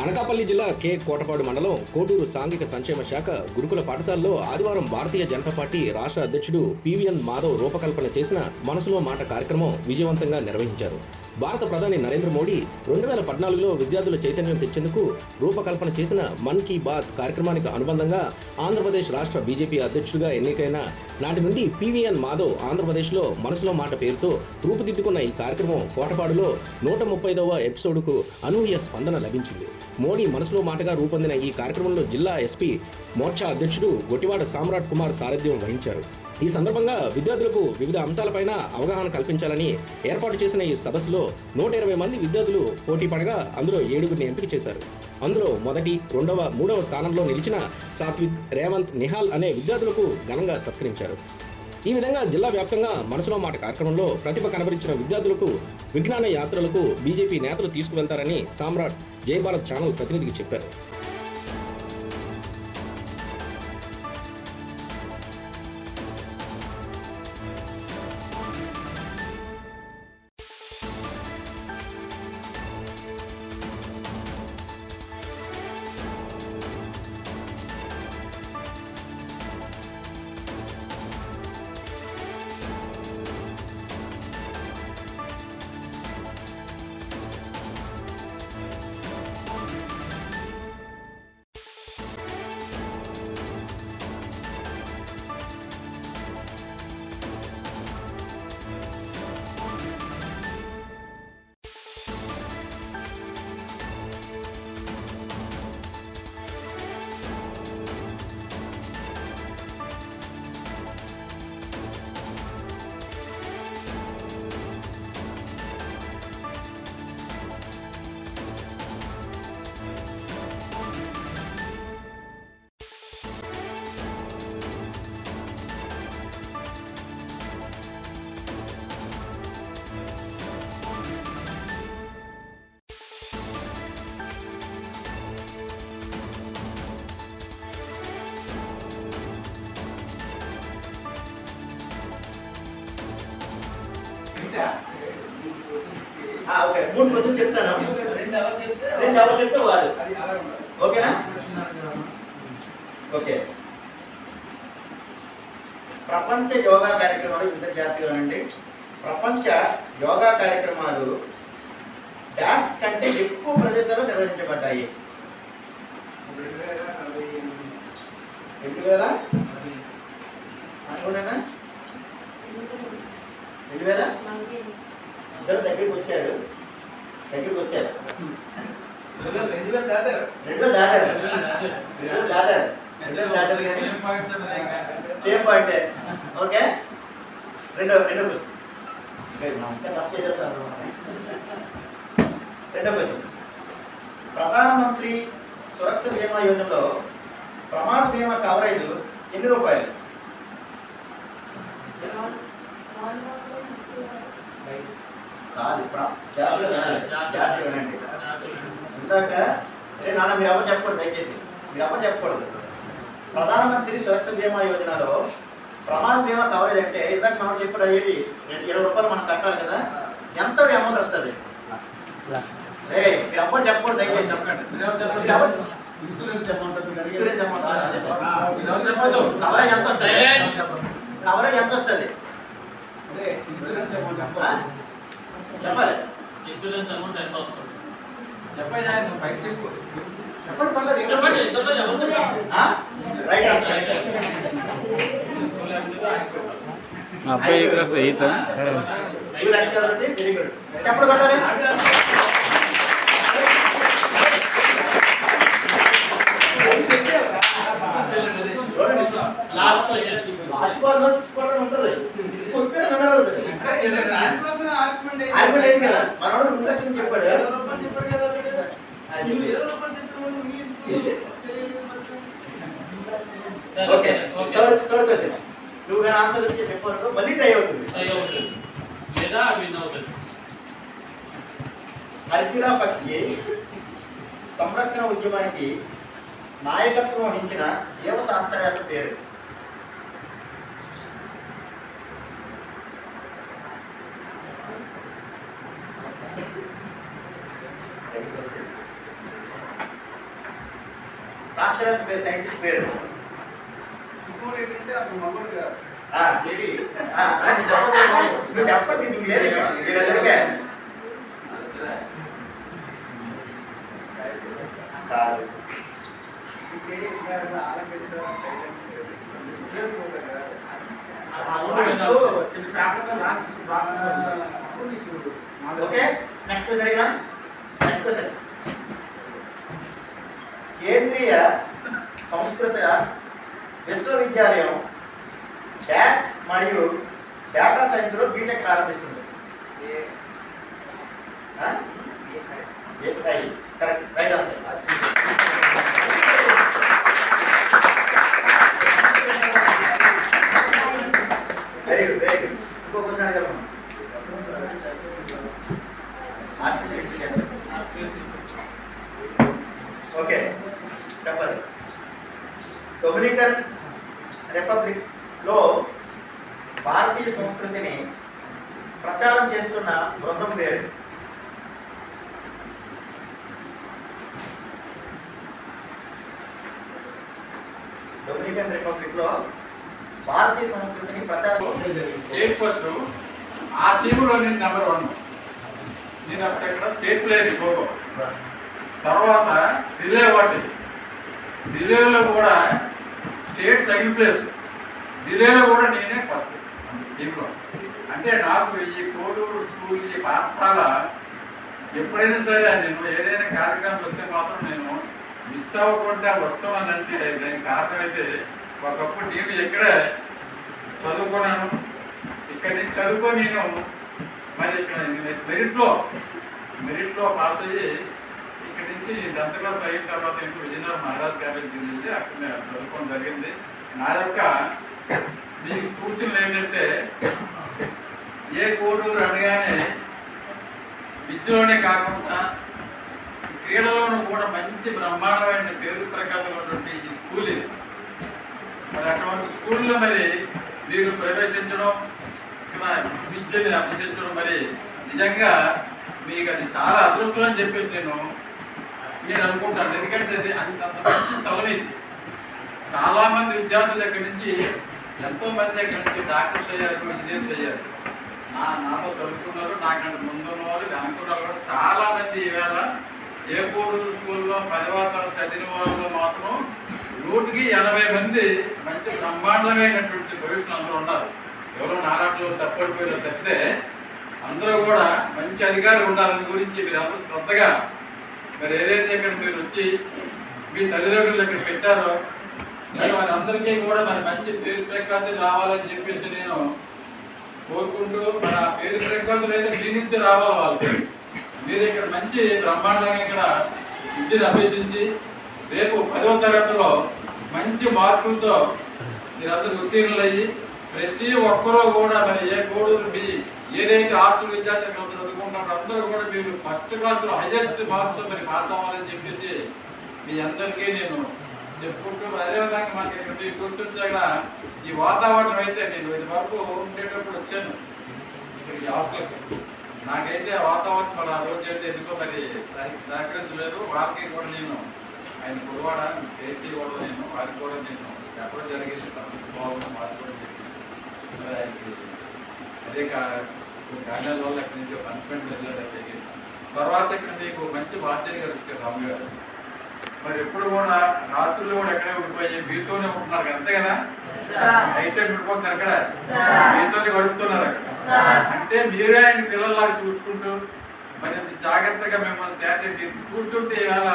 అనకాపల్లి జిల్లా కె కోటపాడు మండలం కోటూరు సాంఘిక సంక్షేమ శాఖ గురుకుల పాఠశాలలో ఆదివారం భారతీయ జనతా పార్టీ రాష్ట్ర అధ్యక్షుడు పివిఎన్ మాధవ్ రూపకల్పన చేసిన మనసులో మాట కార్యక్రమం విజయవంతంగా నిర్వహించారు. భారత ప్రధాని నరేంద్ర మోడీ 2014లో విద్యార్థుల చైతన్యం తెచ్చేందుకు రూపకల్పన చేసిన మన్ కీ బాత్ కార్యక్రమానికి అనుబంధంగా ఆంధ్రప్రదేశ్ రాష్ట్ర బీజేపీ అధ్యక్షుడిగా ఎన్నికైన నాటి నుండి పివిఎన్ మాధవ్ ఆంధ్రప్రదేశ్లో మనసులో మాట పేరుతో రూపుదిద్దుకున్న ఈ కార్యక్రమం కోటపాడులో 135వ ఎపిసోడ్కు అనూహ్య స్పందన లభించింది. మోడీ మనసులో మాటగా రూపొందిన ఈ కార్యక్రమంలో జిల్లా ఎస్పీ మోర్చా అధ్యక్షుడు గొట్టివాడ సామ్రాట్ కుమార్ సారథ్యం వహించారు. ఈ సందర్భంగా విద్యార్థులకు వివిధ అంశాలపైన అవగాహన కల్పించాలని ఏర్పాటు చేసిన ఈ సదస్సులో 120 మంది విద్యార్థులు పోటీ పడగా అందులో 7గురిని ఎంపిక చేశారు. అందులో మొదటి, 2వ, 3వ స్థానంలో నిలిచిన సాత్విక్, రేవంత్, నిహాల్ అనే విద్యార్థులకు ఘనంగా సత్కరించారు. ఈ విధంగా జిల్లా వ్యాప్తంగా మనసులో మాట కార్యక్రమంలో ప్రతిభ కనబరించిన విద్యార్థులకు విజ్ఞాన యాత్రలకు బీజేపీ నేతలు తీసుకువెళ్తారని సామ్రాట్ జై భారత్ ఛానల్ ప్రతినిధికి చెప్పారు. ఓకే, 3 క్వశ్చన్ చెప్తాను. 2 అవర్స్ చెప్తే వాడు ఓకేనా? ఓకే. ప్రపంచ యోగా కార్యక్రమాలు ఇంత జాతీయం అండి. ప్రపంచ యోగా కార్యక్రమాలు డాష్ కంటే ఎక్కువ ప్రదేశాల్లో నిర్వహించబడ్డాయి. 2000 అనుకున్నానా? 2000 ఇద్దరు దగ్గరికి వచ్చారు. 2000 దాటారు. సేమ్ పాయింటే. ఓకే, రెండో క్వశ్చన్. రెండో క్వశ్చన్. ప్రధానమంత్రి సురక్ష బీమా యోజనలో ప్రమాద బీమా కవరేజ్ ఎన్ని రూపాయలు? కాదు, జాతీయ వినండి. ఇందాక నాన్న మీరు ఎవరు చెప్పకూడదు, దయచేసి మీరు ఎవరు చెప్పకూడదు. ప్రధానమంత్రి సురక్ష బీమా యోజనలో ప్రమాద బీమా కవరేజ్ అంటే ఇందాక మనం చెప్పాడు, 20 రూపాయలు మనం కట్టాలి కదా, ఎంత అమౌంట్ వస్తుంది? మీరు ఎవరు చెప్పకూడదు, దయచేసి చెప్పండి. ఇన్సూరెన్స్ అమౌంట్ కవరేజ్ ఎంత వస్తుంది? కవరేజ్ ఎంత వస్తుంది చెప్పాలి. ఇన్సూరెన్స్ అమౌంట్ ఎంత వస్తుంది చెప్పండి. Right answer. అబ్బాయి క్లాస్ 8 2 lakhs కాబట్టి వెరీ గుడ్. చెప్పండి కొట్టాలి. Last question. లాస్ట్ బాల్ లో 6 కొట్టడం ఉంటుంది. 6 కొట్టే రన్నర్ అవుతుంది. దానికోసం ఆర్గ్యుమెంట్ లేదు కదా. మనోడు 2 లక్షలు చెప్పాడు. 20 రూపాయలు చెప్పాడు కదా. అది 20 రూపాయలు చెప్తున్నాడు. Okay, third question. నువ్వు కానీ ఆన్సర్ చెప్పారు మళ్ళీ టై అవుతుంది. లేదా విన్ అవుతుంది. హరితిరా పక్షి సంరక్షణ ఉద్యమానికి నాయకత్వం వహించిన జీవ శాస్త్రవేత్త పేరు? శాస్త్రవేత్త పేరు, సైంటిస్ట్ పేరు. ఇంకోటి ఏంటంటే అతను మగోడు కాదు. మీరు చెప్పండి, నీకు లేదు ఇక. వీళ్ళందరికీ కాదు. ఇంకే ఇందాక ఆలంకరించారా సైలెంట్ ఉద్యోగం ఓకే, నెక్స్ట్ క్వశ్చన్ అడిగినా. Next question. కేంద్రీయ సంస్కృత విశ్వవిద్యాలయం డాష్ మరియు డేటా సైన్స్లో బీటెక్ ప్రారంభిస్తుంది. Correct, right answer. Very good, very good. ఇంకో క్వశ్చన్ అడగలమా? ఓకే, చెప్పండి. డొమినికన్ రిపబ్లిక్లో భారతీయ సంస్కృతిని ప్రచారం చేస్తున్న బృందం పేరు. డొమినికన్ రిపబ్లిక్లో భారతీయ సంస్కృతిని ప్రచారం స్టేట్ ఫస్ట్ ఆ టీంలో నేను నెంబర్ 1. నేను అక్కడ స్టేట్ ప్లేయర్ ఫోటో. తర్వాత రిలే వాటి రిలేలో కూడా స్టేట్ సెకండ్ ప్లేస్, రిలేలో కూడా నేనే ఫస్ట్ టీంలో. అంటే నాకు ఈ కోడూరు స్కూల్, ఈ పాఠశాల ఎప్పుడైనా సరే నేను ఏదైనా కార్యక్రమం వస్తే మాత్రం నేను మిస్ అవ్వకుండా వస్తామనంటే దానికి కారణం అయితే ఒకప్పుడు నేను ఎక్కడే చదువుకున్నాను. ఇక్కడ నుంచి చదువుకొని నేను మరి ఇక్కడ మెరిట్లో పాస్ అయ్యి ఇక్కడి నుంచి 10th క్లాస్ అయిన తర్వాత ఇంకో విజయనగరం మహారాజ్ కాలేజీకి వెళ్ళి అక్కడ చదువుకోవడం జరిగింది. నా యొక్క మీకు సూచనలు ఏంటంటే ఏ కోడూరు అనగానే విద్యలోనే కాకుండా క్రీడలోనూ కూడా మంచి బ్రహ్మాండమైన పేరు ప్రఖ్యాతులు ఉన్నటువంటి ఈ స్కూల్ ఇది. మరి అటువంటి స్కూల్లో మరి మీరు ప్రవేశించడం, ఇక్కడ విద్యని అభ్యసించడం మరి నిజంగా మీకు అది చాలా అదృష్టం అని చెప్పేసి నేను అనుకుంటాను. ఎందుకంటే అది అంత మంచి స్థలం ఇది. చాలామంది విద్యార్థులు ఇక్కడి నుంచి ఎంతోమంది ఇక్కడి నుంచి డాక్టర్స్ అయ్యారు, ఇంజనీర్స్ అయ్యారు. నాతో చదువుకున్నారు, నాకంటే ముందు ఉన్న వాళ్ళు అనుకున్న వాళ్ళు కూడా చాలామంది ఈవేళ ఏ కోడూరు స్కూల్లో 10వ తరగతి చదివిన వాళ్ళు మాత్రం 100కి 80 మంది మంచి బ్రహ్మాండమైనటువంటి భవిష్యత్తు అందరూ ఉన్నారు. ఎవరో నారాట్లో తప్పడిపోయిన తప్పితే అందరూ కూడా మంచి అధికారులు ఉండాలని గురించి మీరు అందరూ శ్రద్ధగా మరి ఏదైతే ఇక్కడ మీరు వచ్చి మీ తల్లిదండ్రులు ఇక్కడ పెట్టారో మరి వారందరికీ కూడా మరి మంచి పేరు ప్రఖ్యాతులు రావాలని చెప్పేసి నేను కోరుకుంటూ మరి ఆ పేరు ప్రఖ్యాతులు అయితే మీ నుంచి రావాలి. వాళ్ళు మీరు ఇక్కడ మంచి బ్రహ్మాండంగా ఇక్కడ విద్యను అభ్యసించి రేపు 10వ తరగతిలో మంచి మార్కులతో మీరందరూ ఉత్తీర్ణులు అయ్యి ప్రతి ఒక్కరూ కూడా మరి ఏ కోడూరు మీ ఏదైతే హాస్టల్ విద్యార్థులు చదువుకుంటారో అందరూ కూడా మీరు ఫస్ట్ క్లాస్లో హైయెస్ట్ మార్క్స్తో మరి పాస్ అవ్వాలని చెప్పేసి మీ అందరికీ నేను చెప్పుకుంటూ అదేవిధంగా మాకు ఇక్కడ మీకు గుర్తుంచగా ఈ వాతావరణం అయితే నేను ఇది వరకు ఉండేటప్పుడు వచ్చాను ఈ హాస్టల్కి. నాకైతే వాతావరణం మరి ఆ రోజు అయితే ఎందుకో మరి సహకరించలేదు. వాళ్ళకి కూడా నేను ఆయన కురవాడ స్టేట్కి కూడా నేను వారికి కూడా నేను చెప్పడం జరిగింది. బాగుంది వారికి కూడా మరి ఆయనకి అదే కారణాల వల్ల ఇక్కడి నుంచి పనిష్మెంట్ వెళ్ళాడు. తర్వాత ఇక్కడ మీకు మంచి బాధ్యత గారు వచ్చారు రామ్ గారు. మరి ఎప్పుడు కూడా రాత్రులు కూడా ఎక్కడే ఉండిపోయి మీతోనే ఉంటున్నారు అంతే కదా. అయితే ఉండిపోతున్నారు అక్కడ మీతోనే గడుపుతున్నారు అక్కడ. అంటే మీరే ఆయన పిల్లల్లాగా చూసుకుంటూ మరి జాగ్రత్తగా మిమ్మల్ని తయారు మీరు చూస్తుంటే ఇవాళ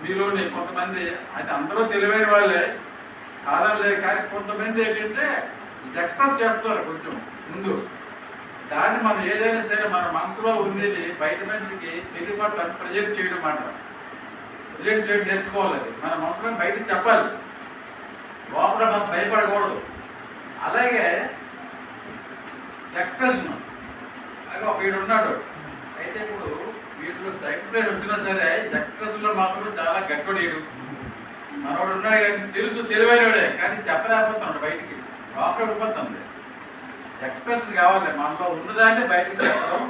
మీలోని కొంతమంది అయితే అందరూ తెలివైన వాళ్ళే ఆధారం లేదు, కానీ కొంతమంది ఏంటంటే ఎక్స్ప్రెస్ చేస్తున్నారు కొంచెం ముందు. దాన్ని మనం ఏదైనా సరే మన మనసులో ఉండేది బయట మనిషికి తెలియపట్ల ప్రజెంట్ చేయడం మాట ప్రజెంట్ చేయడం నేర్చుకోవాలి. మన మనసులో బయటకు చెప్పాలి, లోపల మనం భయపడకూడదు. అలాగే ఎక్స్ప్రెషన్ అదే వీడు ఉన్నాడు అయితే ఇప్పుడు వీళ్ళు సెకండ్ ప్లేస్ వచ్చినా సరే ఎక్స్ప్రెషన్లో మాత్రం చాలా గట్టోడీడు మనోడు ఉన్నాడు కానీ తెలుసు తెలివైనవాడే కానీ చెప్పలేకపోతున్నాడు బయటికి, లోపల ఉండిపోతుంది. ఎక్స్ప్రెషన్ కావాలి మనలో ఉన్నదాన్ని బయటకు చెప్పడం.